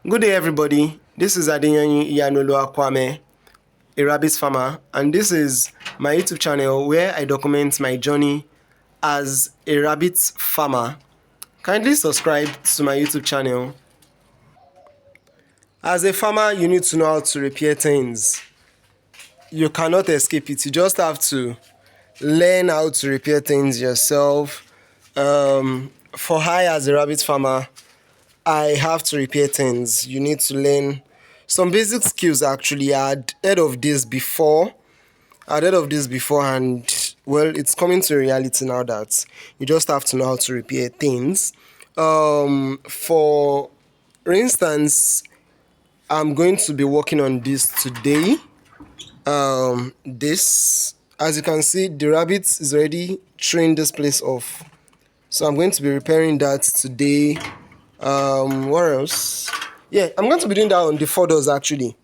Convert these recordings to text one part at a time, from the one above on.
Good day, everybody. This is Adeyanyi Iyanolu Akwame, a rabbit farmer, and this is my YouTube channel where I document my journey as a rabbit farmer. Kindly subscribe to my YouTube channel. As a farmer, you need to know how to repair things. You cannot escape it. You just have to learn how to repair things yourself. For I, as a rabbit farmer, I have to repair things. You need to learn some basic skills. Actually, I'd heard of this before. And well, it's coming to reality now that you just have to know how to repair things. For instance, I'm going to be working on this today. This, as you can see, the rabbit is already trained this place off. So I'm going to be repairing that today. What else? Yeah, I'm going to be doing that on the 4 doors actually.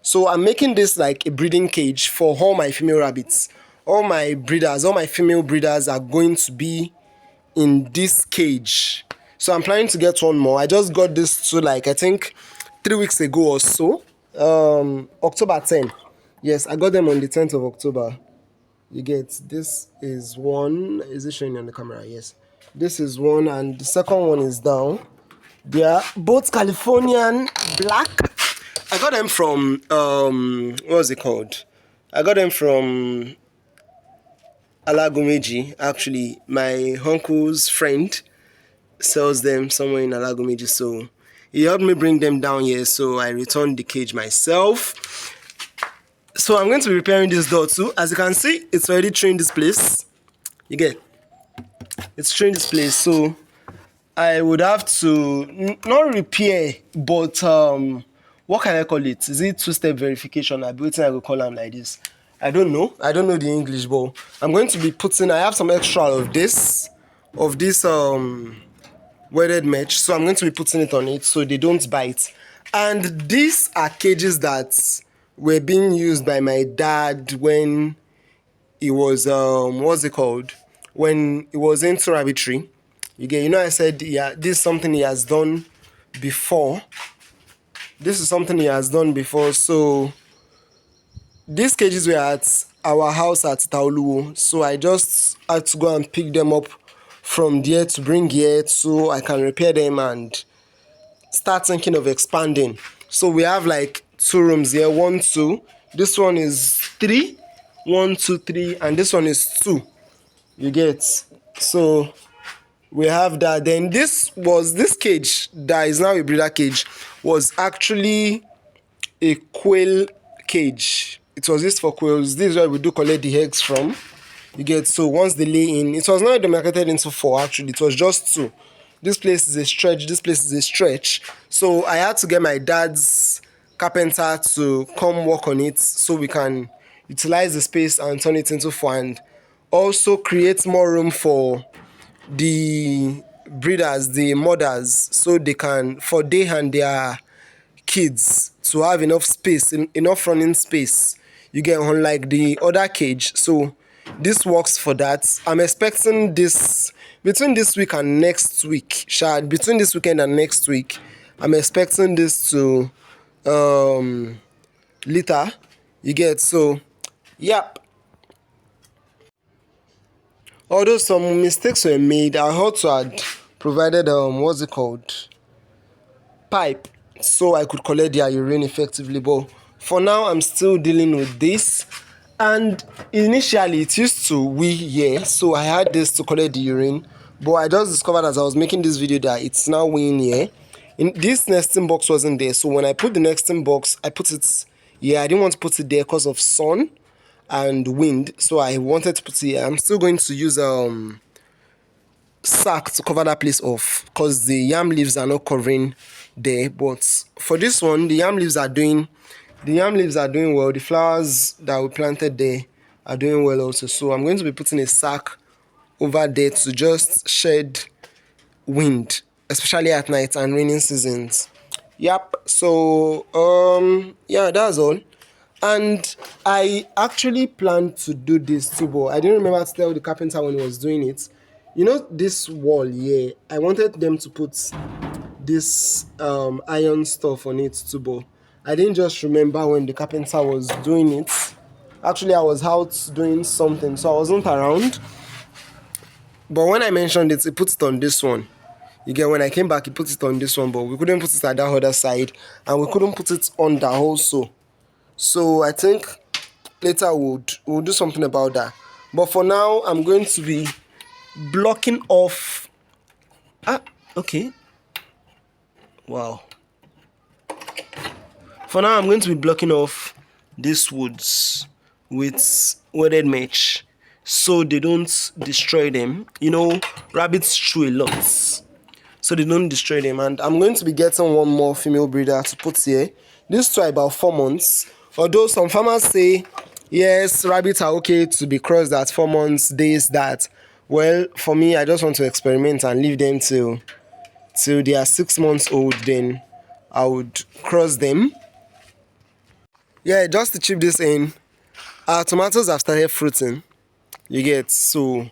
So I'm making this like a breeding cage for all my female rabbits. All my female breeders are going to be in this cage. So I'm planning to get one more. I just got this to I think 3 weeks ago or so. October 10. Yes, I got them on the 10th of October. You get, this is one. Is it showing on the camera? Yes. This is one, and the second one is down. They are both Californian black. I got them from what was it called? I got them from Alagomeji. Actually, my uncle's friend sells them somewhere in Alagomeji, so he helped me bring them down here. So I returned the cage myself. So I'm going to be repairing this door too. As you can see, it's already trained this place. You get, it's trained this place. So I would have to not repair, but what can I call it? Is it two-step verification? I will call them like this. I don't know the English, but I'm going to be putting. I have some extra of this welded mesh, so I'm going to be putting it on it so they don't bite. And these are cages that were being used by my dad when he was what's it called? When he was into rabbitry. I said, yeah, this is something he has done before. So these cages were at our house at Taoluo. So I just had to go and pick them up from there to bring here so I can repair them and start thinking of expanding. So we have like 2 rooms here. 1, 2. This one is 3. 1, 2, 3. And this one is 2. You get? So we have that. Then this cage that is now a breeder cage was actually a quail cage. It was used for quails. This is where we do collect the eggs from. You get? So once they lay in, it was not demarcated into 4 actually. It was just 2. This place is a stretch. So I had to get my dad's carpenter to come work on it so we can utilize the space and turn it into 4, and also create more room for the breeders, the mothers, so they can, for they and their kids, to have enough space, enough running space. You get, unlike the other cage. So this works for that. I'm expecting this between this week and next week. Between this weekend and next week, I'm expecting this to litter. You get? So yep. Although some mistakes were made, I also had provided pipe, so I could collect their urine effectively. But for now, I'm still dealing with this. And initially, it used to wee here, so I had this to collect the urine. But I just discovered as I was making this video that it's now weeing here. This nesting box wasn't there, so when I put the nesting box, I put it here. I didn't want to put it there because of sun and wind, so I wanted to put it here. I'm still going to use sack to cover that place off because the yam leaves are not covering there. But for this one, the yam leaves are doing well. The flowers that we planted there are doing well also. So I'm going to be putting a sack over there to just shed wind, especially at night and raining seasons. Yep. So yeah, that's all. And I actually planned to do this too, but I didn't remember to tell the carpenter when he was doing it. This wall here, I wanted them to put this iron stuff on it too, but I didn't just remember when the carpenter was doing it. Actually, I was out doing something, so I wasn't around. But when I mentioned it, he put it on this one. You get, when I came back, he put it on this one, but we couldn't put it at that other side, and we couldn't put it on that also. So I think later we'll do something about that. But for now, I'm going to be blocking off. Okay. Wow. For now, I'm going to be blocking off these woods with welded mesh so they don't destroy them. You know, rabbits chew a lot, so they don't destroy them. And I'm going to be getting one more female breeder to put here. This two are about 4 months. Although some farmers say, yes, rabbits are okay to be crossed at 4 months, days, that. Well, for me, I just want to experiment and leave them till they are 6 months old. Then I would cross them. Yeah, just to chip this in, our tomatoes have started fruiting. You get, so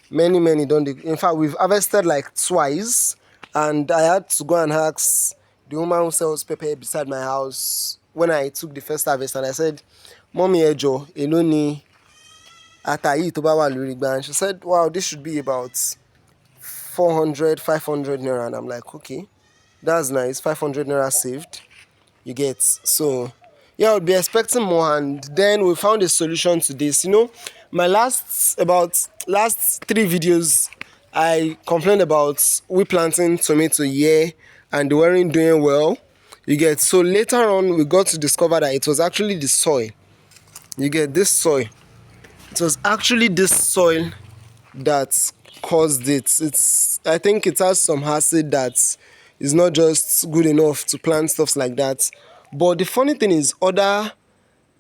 many don't. In fact, we've harvested like twice, and I had to go and ask the woman who sells pepper beside my house when I took the first harvest, and I said, "Mommy Ejo, eloni atayi to ba wa lori igba," and she said, "Wow, this should be about 400-500 naira," and I'm like, okay, that's nice, 500 naira saved. You get, so yeah, I would be expecting more, and then we found a solution to this. You know, my last 3 videos, I complained about we planting tomato here and they weren't doing well. You get, so later on we got to discover that it was actually the soil. You get, this soil. It was actually this soil that caused it. I think it has some acid that is not just good enough to plant stuff like that. But the funny thing is, the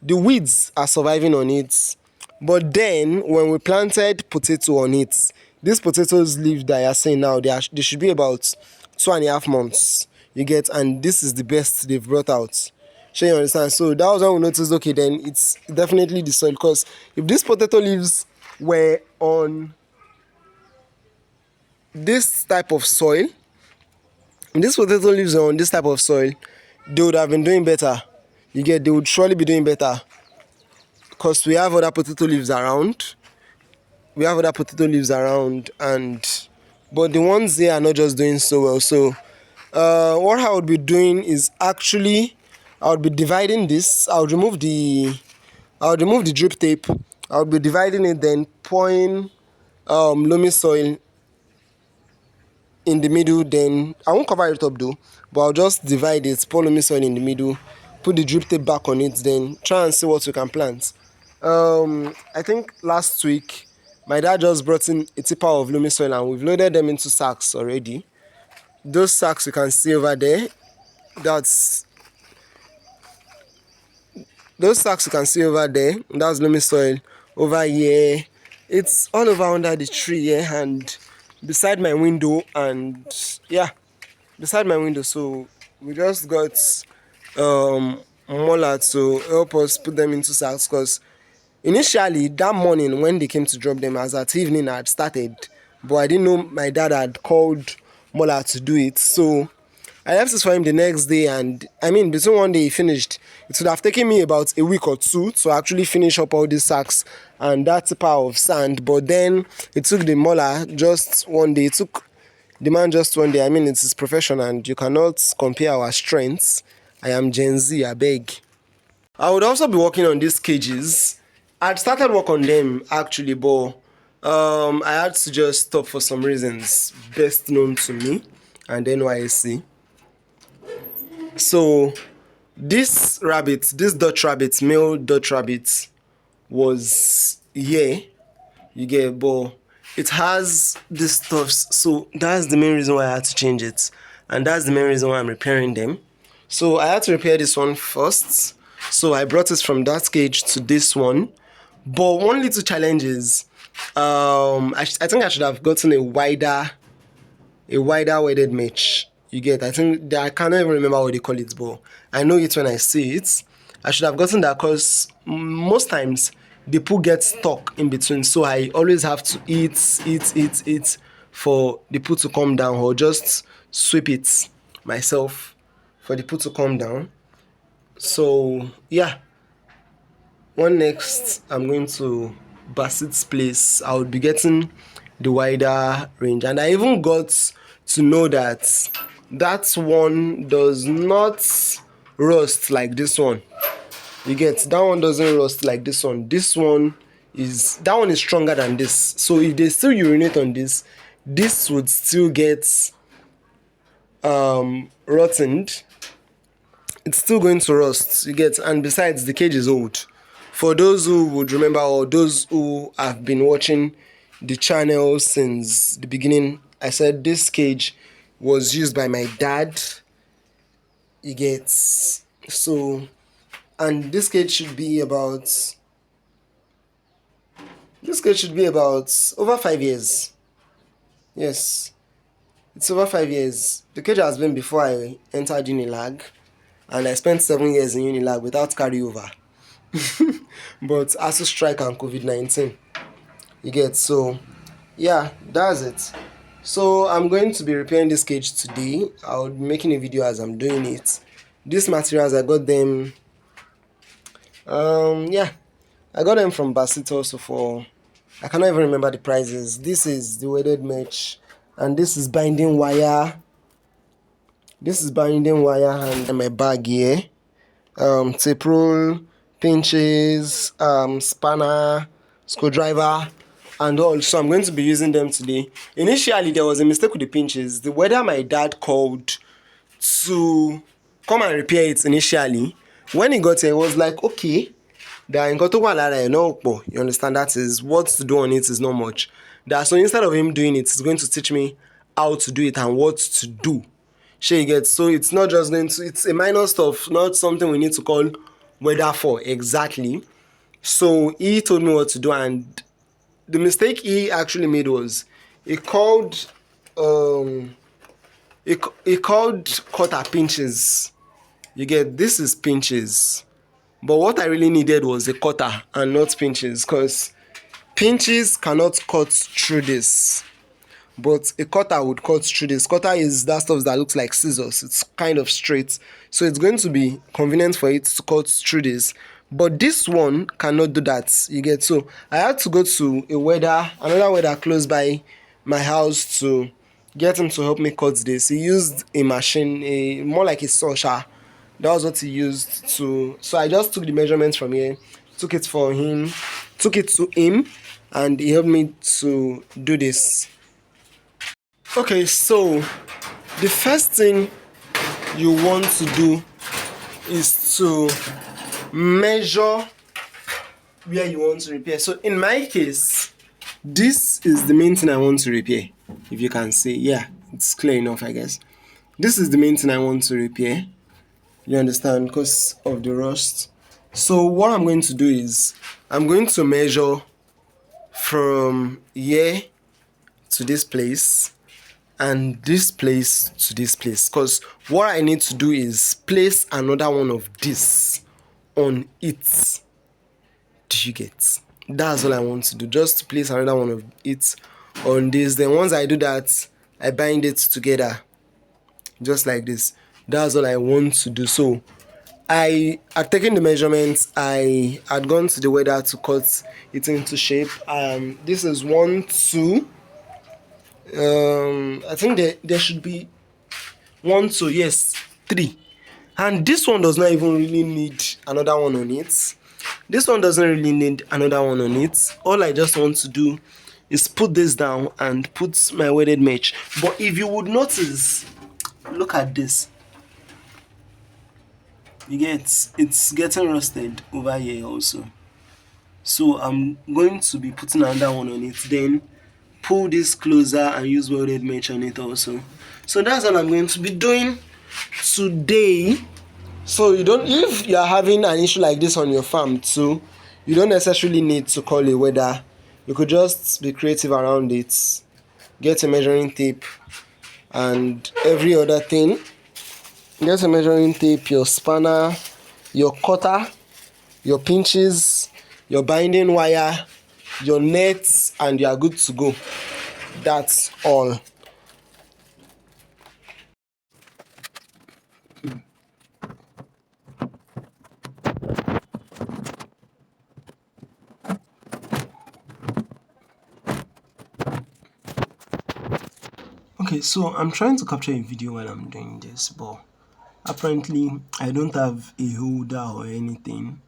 weeds are surviving on it. But then when we planted potato on it, these potatoes leaf that you're saying now, they should be about 2.5 months. You get, and this is the best they've brought out. Sure, you understand? So that was when we noticed, okay, then it's definitely the soil. Because if these potato leaves were on this type of soil, they would have been doing better. You get, they would surely be doing better. Because we have other potato leaves around. But the ones there are not just doing so well. So what I would be doing is actually, I would be dividing this. I would remove the drip tape. I would be dividing it, then pouring loamy soil in the middle. Then I won't cover it up though, but I'll just divide it, pour loamy soil in the middle, put the drip tape back on it, then try and see what we can plant. I think last week my dad just brought in a tipper of loamy soil and we've loaded them into sacks already. Those sacks you can see over there, that's loamy soil. Over here, it's all over under the tree here and beside my window, so we just got Mola to help us put them into sacks, because initially that morning when they came to drop them, as at evening I had started, but I didn't know my dad had called Mola to do it. So I left it for him the next day, and I mean, between one day he finished. It would have taken me about a week or two to actually finish up all these sacks and that tipper of sand. But then it took the Mola just one day. It took the man just one day. I mean, it's his profession and you cannot compare our strengths. I am Gen Z, I beg. I would also be working on these cages. I'd started work on them actually, but I had to just stop for some reasons best known to me and NYSC. So this Dutch rabbit, male Dutch rabbit, was here. You get, but it has this stuff. So that's the main reason why I had to change it, and that's the main reason why I'm repairing them. So I had to repair this one first. So I brought it from that cage to this one. But one little challenge is, I think I should have gotten a wider weighted mesh. You get, I think I can't even remember what they call it, but I know it when I see it. I should have gotten that because most times the poo gets stuck in between, so I always have to eat for the poo to come down or just sweep it. myself for the put to come down. So yeah, one next I'm going to Basit's place, I would be getting the wider range. And I even got to know that that one does not rust like this one. You get, that one doesn't rust like this one. This one is, that one is stronger than this. So if they still urinate on this, this would still get rotted. It's still going to rust, you get. And besides, the cage is old. For those who would remember, or those who have been watching the channel since the beginning, I said this cage was used by my dad, you get. So, and this cage should be about over 5 years. Yes, it's over 5 years. The cage has been before I entered Unilag, and I spent 7 years in Unilag without carryover. But ASU strike and COVID-19, you get. So yeah, that's it. So I'm going to be repairing this cage today. I'll be making a video as I'm doing it. These materials, I got them yeah, I got them from Basit also for, I cannot even remember the prices. This is the weighted mesh, and this is binding wire. This is binding wire, and my bag here, tape roll, pinches, spanner, screwdriver, and all. So I'm going to be using them today. Initially, there was a mistake with the pinches. The weather my dad called to come and repair it initially, when he got here, he was like, okay, you understand, that is what to do on it is not much. That, so instead of him doing it, he's going to teach me how to do it and what to do. She gets. So it's not just going to, it's a minor stuff, not something we need to call weather for exactly. So he told me what to do, and the mistake he actually made was he called he called cutter pinches. You get, this is pinches, but what I really needed was a cutter and not pinches, because pinches cannot cut through this, but a cutter would cut through this. Cutter is that stuff that looks like scissors. It's kind of straight, so it's going to be convenient for it to cut through this. But this one cannot do that, you get. So I had to go to another welder close by my house to get him to help me cut this. He used a machine, more like a saw. That was what he used to. So I just took the measurements from here, took it to him, and he helped me to do this. Okay, so the first thing you want to do is to measure where you want to repair. So in my case, this is the main thing I want to repair. If you can see, yeah, it's clear enough, I guess. This is the main thing I want to repair. You understand, because of the rust. So what I'm going to do is I'm going to measure from here to this place, and this place to this place, because what I need to do is place another one of this on it. Do you get? That's all I want to do, just to place another one of it on this. Then once I do that, I bind it together just like this. That's all I want to do. So I had taken the measurements. I had gone to the welder to cut it into shape. This is 1, 2. I think there should be 1, 2, yes, 3. And this one does not even really need another one on it. This one doesn't really need another one on it. All I just want to do is put this down and put my weighted mesh. But if you would notice, look at this. You get, it's getting rusted over here also. So I'm going to be putting another one on it, then pull this closer and use welded mesh on it also. So that's what I'm going to be doing today. So if you are having an issue like this on your farm too, you don't necessarily need to call a welder. You could just be creative around it. Get a measuring tape and every other thing. Get a measuring tape, your spanner, your cutter, your pinches, your binding wire, your nets, and you are good to go. That's all. Okay, so I'm trying to capture a video while I'm doing this, but apparently I don't have a holder or anything,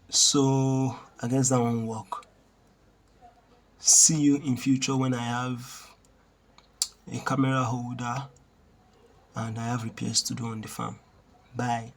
so I guess that won't work. See you in future when I have a camera holder and I have repairs to do on the farm. Bye.